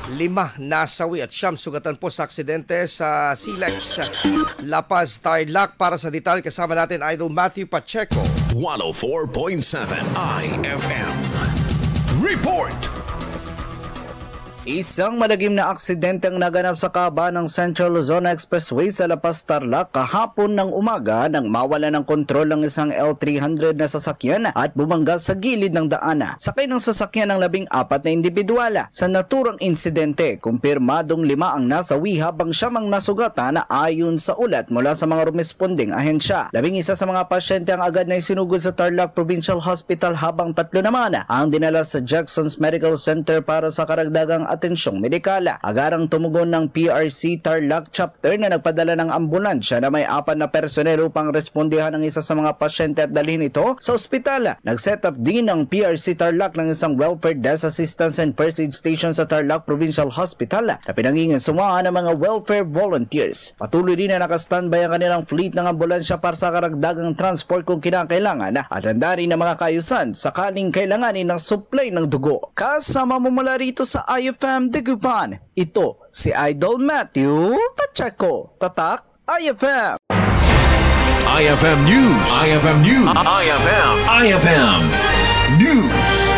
5 nasawi at 9 sugatan po sa aksidente sa Silex, La Paz, Tarlac. Para sa detalye, kasama natin Idol Matthew Pacheco. 104.7 IFM Report. Isang malagim na aksidente ang naganap sa kaba ng Central Luzon Expressway sa La Paz, Tarlac kahapon ng umaga nang mawala ng kontrol ng isang L300 na sasakyan at bumangga sa gilid ng daan. Sakay ng sasakyan ng 14 na individual. Sa naturang insidente, kumpirmadong 5 ang nasawi habang 9 ang nasugatan ayon sa ulat mula sa mga rumesponding ahensya. 11 sa mga pasyente ang agad na isinugod sa Tarlac Provincial Hospital habang 3 naman ang dinala sa Jackson's Medical Center para sa karagdagang atensyong medikal. Agarang tumugon ng PRC Tarlac chapter na nagpadala ng ambulansya na may 4 na personel upang respondihan ang isa sa mga pasyente at dalhin ito sa ospital. Nag-set up din ng PRC Tarlac ng isang welfare desk assistance and first aid station sa Tarlac Provincial Hospital na pinangingisumaan ng mga welfare volunteers. Patuloy din na nakastandby ang kanilang fleet ng ambulansya para sa karagdagang transport kung kinakailangan at handa rin ng mga kaayusan sakaling kailanganin ng supply ng dugo. Kasama mo mula rito sa IFM Dagupan, ito si Idol Matthew Pacheco. Tatak IFM. IFM News. IFM News. IFM News.